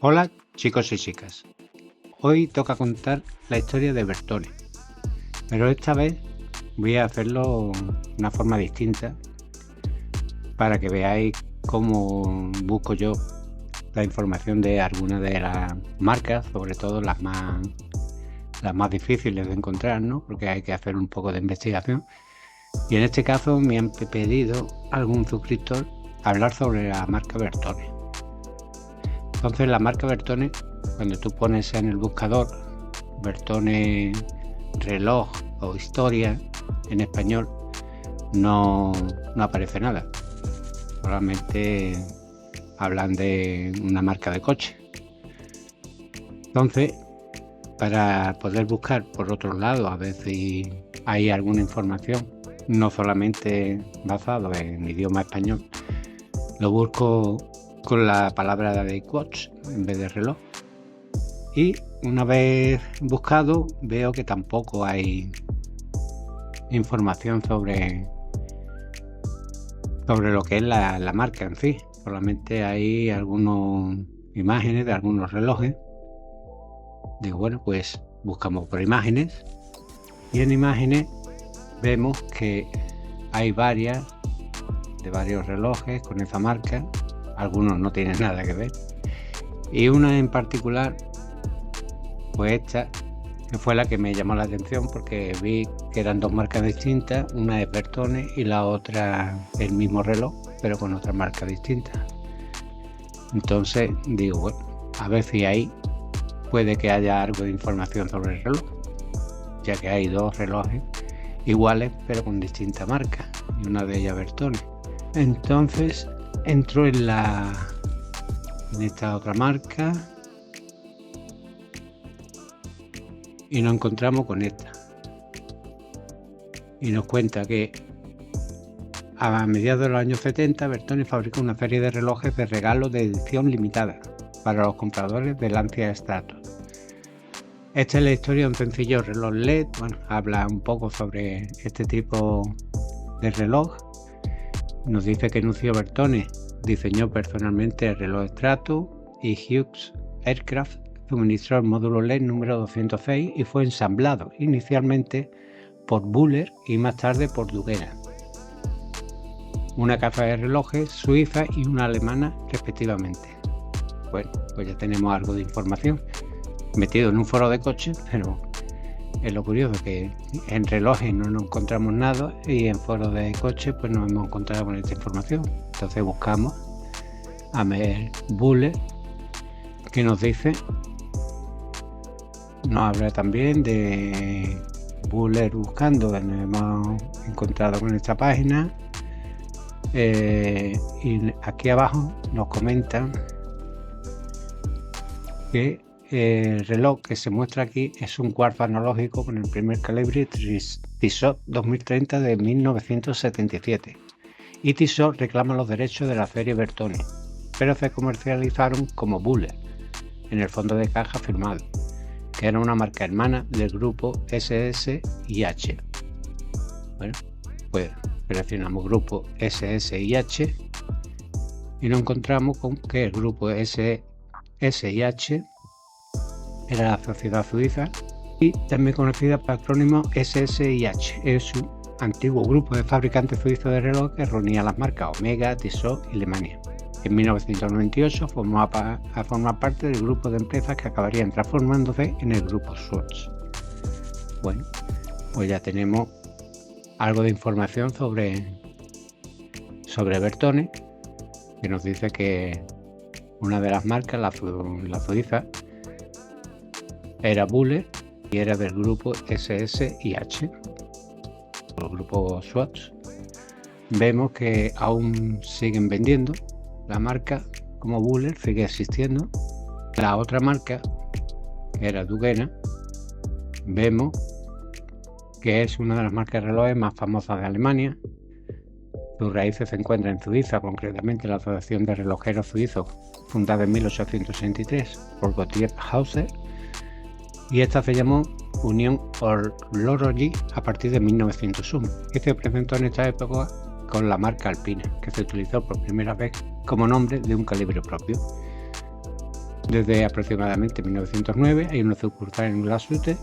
Hola chicos y chicas, hoy toca contar la historia de Bertone, pero esta vez voy a hacerlo de una forma distinta para que veáis cómo busco yo la información de algunas de las marcas, sobre todo las más difíciles de encontrar, ¿no? Porque hay que hacer un poco de investigación. Y en este caso me han pedido algún suscriptor hablar sobre la marca Bertone. Entonces la marca Bertone, cuando tú pones en el buscador Bertone reloj o historia en español, no aparece nada. Solamente hablan de una marca de coche. Entonces, para poder buscar por otro lado, a ver si hay alguna información, no solamente basado en idioma español, lo busco con la palabra de watch en vez de reloj. Y una vez buscado, veo que tampoco hay información sobre lo que es la marca en sí. Solamente hay algunas imágenes de algunos relojes. Digo, bueno, pues buscamos por imágenes. Y en imágenes vemos que hay varios relojes con esa marca. Algunos no tienen nada que ver. Y una en particular, pues esta, que fue la que me llamó la atención porque vi que eran dos marcas distintas, una es Bertone y la otra el mismo reloj, pero con otra marca distinta. Entonces digo, bueno, a ver si ahí puede que haya algo de información sobre el reloj, ya que hay dos relojes iguales pero con distinta marca y una de ellas Bertone. Entonces entro en esta otra marca y nos encontramos con esta y nos cuenta que a mediados de los años 70 Bertone fabricó una serie de relojes de regalo de edición limitada para los compradores de Lancia Stratos. Esta es la historia de un sencillo reloj LED. Bueno, habla un poco sobre este tipo de reloj. Nos dice que Nucio Bertone diseñó personalmente el reloj Stratus y Hughes Aircraft suministró el módulo LED número 206 y fue ensamblado inicialmente por Buller y más tarde por Dugera, una casa de relojes suiza y una alemana respectivamente. Bueno, pues ya tenemos algo de información metido en un foro de coches, pero es lo curioso que en relojes no nos encontramos nada y en foros de coches pues nos hemos encontrado con esta información. Entonces buscamos a ver Buller, que nos dice, nos habla también de Buller buscando, que nos hemos encontrado con esta página. Y aquí abajo nos comentan que el reloj que se muestra aquí es un quartz analógico con el primer calibre Tissot 2030 de 1977 y Tissot reclama los derechos de la serie Bertone, pero se comercializaron como Buller en el fondo de caja firmado, que era una marca hermana del grupo SSIH. Bueno, pues seleccionamos grupo SSIH y nos encontramos con que el grupo SSIH era la sociedad suiza y también conocida por el acrónimo SSIH. Es un antiguo grupo de fabricantes suizos de reloj que reunía las marcas Omega, Tissot y Lemania. En 1998 formó a formar parte del grupo de empresas que acabarían transformándose en el grupo Swatch. Bueno, pues ya tenemos algo de información sobre Bertone, que nos dice que una de las marcas, la suiza, era Buller y era del grupo SSIH, el grupo Swatch. Vemos que aún siguen vendiendo la marca como Buller, sigue existiendo. La otra marca, que era Dugera, vemos que es una de las marcas de relojes más famosas de Alemania. Sus raíces se encuentran en Suiza, concretamente la Asociación de Relojeros Suizos, fundada en 1863 por Gottlieb Hauser, y esta se llamó Union Horlogerie a partir de 1901 y se presentó en esta época con la marca Alpina, que se utilizó por primera vez como nombre de un calibre propio. Desde aproximadamente 1909 hay una sucursal en Glashütte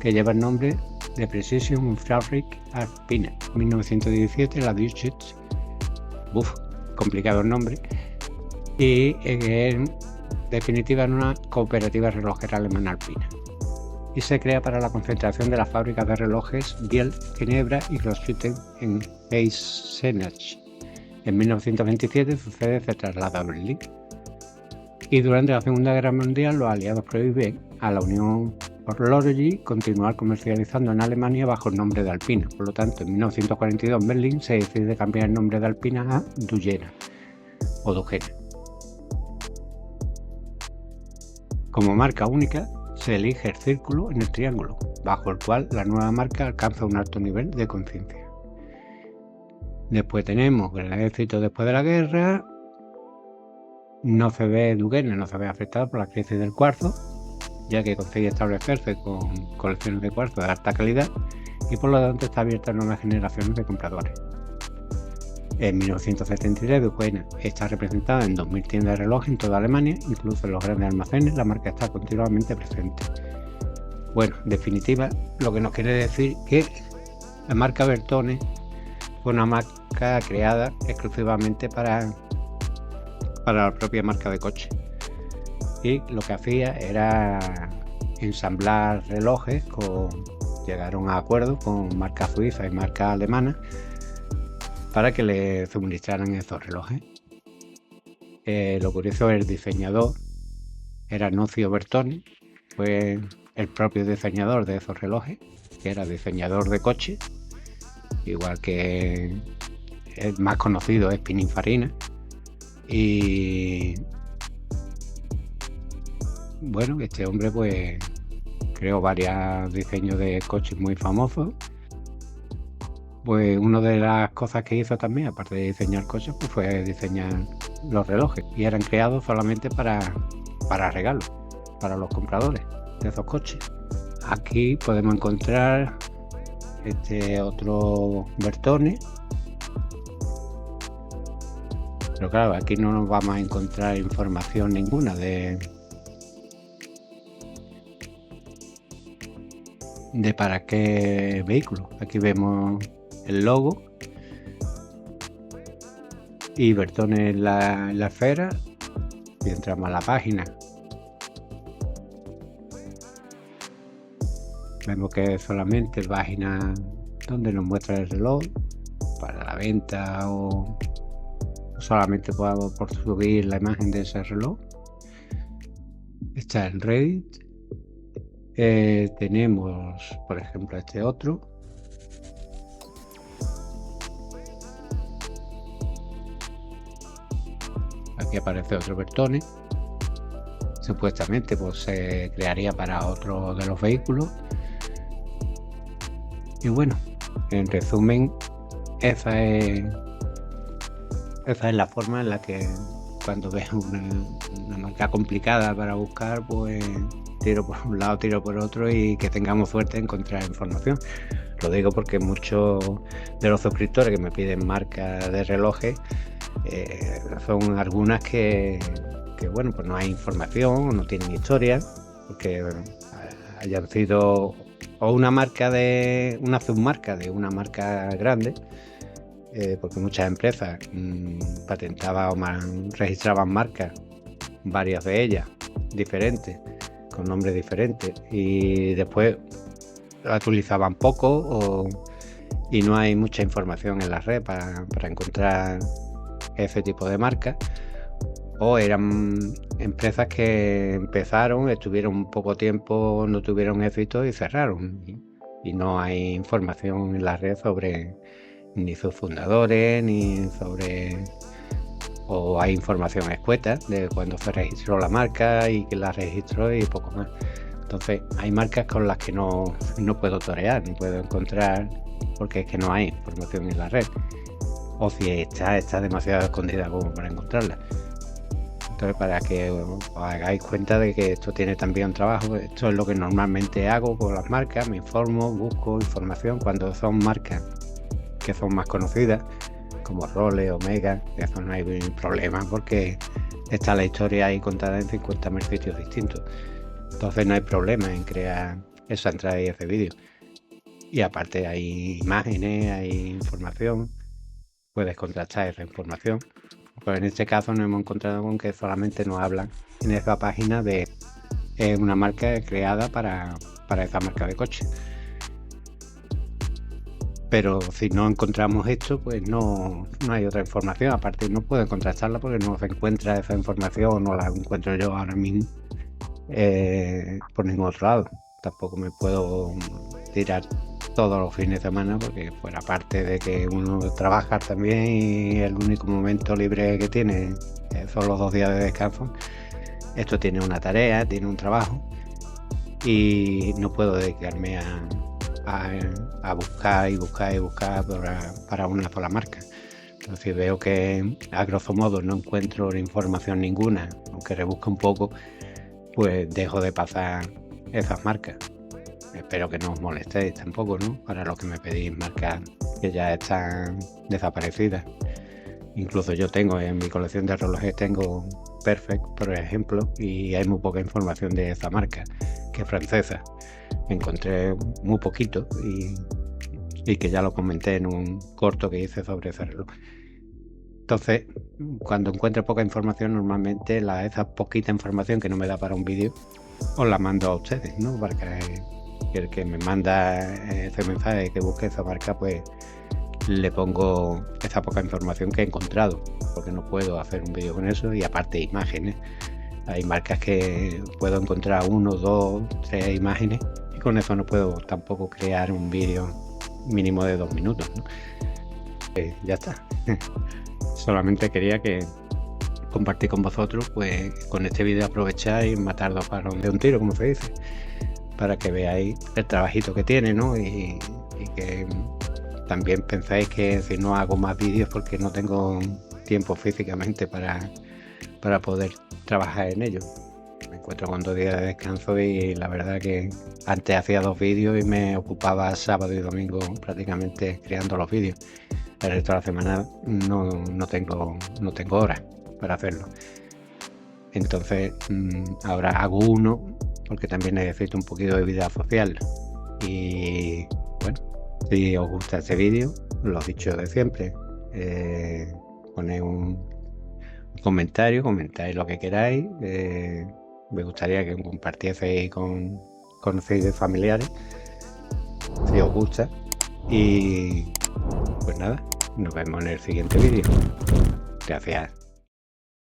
que lleva el nombre de Precision Fabrik Alpine. En 1917 la Deutsche, complicado el nombre, y en definitiva en una cooperativa relojera alemana alpina. Y se crea para la concentración de las fábricas de relojes Biel, Ginebra y Glashütte en Eisenach. En 1927 se traslada a Berlín. Y durante la Segunda Guerra Mundial los aliados prohíben a la Union Horlogerie continuar comercializando en Alemania bajo el nombre de Alpina. Por lo tanto, en 1942 en Berlín se decide cambiar el nombre de Alpina a Dugena o Dugena. Como marca única se elige el círculo en el triángulo, bajo el cual la nueva marca alcanza un alto nivel de conciencia. Después tenemos el éxito después de la guerra. Dugena no se ve afectado por la crisis del cuarzo, ya que consigue establecerse con colecciones de cuarzo de alta calidad y por lo tanto está abierta a nuevas generaciones de compradores. En 1973 Dugena está representada en 2000 tiendas de reloj en toda Alemania, incluso en los grandes almacenes la marca está continuamente presente. Bueno, en definitiva, lo que nos quiere decir que la marca Bertone fue una marca creada exclusivamente para la propia marca de coche, y lo que hacía era ensamblar relojes. Llegaron a acuerdos con marcas suizas y marcas alemanas para que le suministraran estos relojes. Lo curioso, el diseñador era Nocio Bertone, fue el propio diseñador de esos relojes, que era diseñador de coches, igual que el más conocido es Pininfarina. Y bueno, este hombre pues creó varios diseños de coches muy famosos. Pues una de las cosas que hizo también, aparte de diseñar coches, pues fue diseñar los relojes, y eran creados solamente para regalos, para los compradores de esos coches. Aquí podemos encontrar este otro Bertone, pero claro, aquí no nos vamos a encontrar información ninguna de para qué vehículo. Aquí vemos el logo y Bertone en la esfera, y entramos a la página. Vemos que es solamente página donde nos muestra el reloj para la venta, o solamente podamos por subir la imagen de ese reloj. Está en Reddit. Tenemos, por ejemplo, este otro. Aquí aparece otro Bertone. Supuestamente pues se crearía para otro de los vehículos. Y bueno, en resumen, esa es la forma en la que cuando ves una marca complicada para buscar, pues tiro por un lado, tiro por otro, y que tengamos suerte de encontrar información. Lo digo porque muchos de los suscriptores que me piden marcas de relojes son algunas que bueno, pues no hay información o no tienen historia, porque hayan sido o una submarca de una marca grande, porque muchas empresas patentaban o registraban marcas, varias de ellas diferentes, con nombres diferentes, y después la utilizaban poco y no hay mucha información en la red para encontrar ese tipo de marcas, o eran empresas que empezaron, estuvieron un poco tiempo, no tuvieron éxito y cerraron, y no hay información en la red sobre ni sus fundadores, ni sobre, o hay información escueta de cuando se registró la marca y que la registró y poco más. Entonces hay marcas con las que no puedo torear, no puedo encontrar, porque es que no hay información en la red, o si está demasiado escondida como para encontrarla. Entonces, para que os hagáis cuenta de que esto tiene también un trabajo, esto es lo que normalmente hago con las marcas, me informo, busco información cuando son marcas que son más conocidas, como Rolex, Omega, eso no hay problema, porque está la historia ahí contada en 50.000 sitios distintos. Entonces no hay problema en crear esa entrada y ese vídeo. Y aparte hay imágenes, hay información, puedes contrastar esa información. Pero en este caso nos hemos encontrado con que solamente nos hablan en esa página de una marca creada para esa marca de coche. Pero si no encontramos esto, pues no hay otra información. Aparte no puedo contrastarla porque no se encuentra esa información, no la encuentro yo ahora mismo por ningún otro lado. Tampoco me puedo tirar todos los fines de semana porque fuera parte de que uno trabaja también y el único momento libre que tiene son los 2 días de descanso. Esto tiene una tarea, tiene un trabajo y no puedo dedicarme a buscar y buscar y buscar para una sola marca. Entonces, si veo que a grosso modo no encuentro información ninguna, aunque rebusque un poco, pues dejo de pasar esas marcas. Espero que no os molestéis tampoco, ¿no? Para los que me pedís marcas que ya están desaparecidas. Incluso yo tengo en mi colección de relojes, tengo Perfect, por ejemplo, y hay muy poca información de esa marca, que es francesa. Encontré muy poquito y que ya lo comenté en un corto que hice sobre ese reloj. Entonces, cuando encuentro poca información, normalmente esa poquita información que no me da para un vídeo, os la mando a ustedes, ¿no? Para que el que me manda ese mensaje que busque esa marca, pues le pongo esa poca información que he encontrado, porque no puedo hacer un vídeo con eso. Y aparte imágenes, hay marcas que puedo encontrar 1, 2, 3 imágenes y con eso no puedo tampoco crear un vídeo mínimo de 2 minutos, ¿no? Ya está. Solamente quería que compartir con vosotros, pues con este vídeo aprovechar y matar 2 pájaros de un tiro, como se dice, para que veáis el trabajito que tiene, ¿no? Y que también pensáis que si no hago más vídeos porque no tengo tiempo físicamente para poder trabajar en ello. Me encuentro con 2 días de descanso y la verdad que antes hacía 2 vídeos y me ocupaba sábado y domingo prácticamente creando los vídeos. El resto de la semana no tengo horas para hacerlo. Entonces ahora hago uno porque también necesito un poquito de vida social. Y bueno, si os gusta este vídeo, lo he dicho de siempre, ponéis un comentario, comentáis lo que queráis. Me gustaría que compartieseis con conocidos y familiares si os gusta. Y pues nada, nos vemos en el siguiente vídeo. Gracias.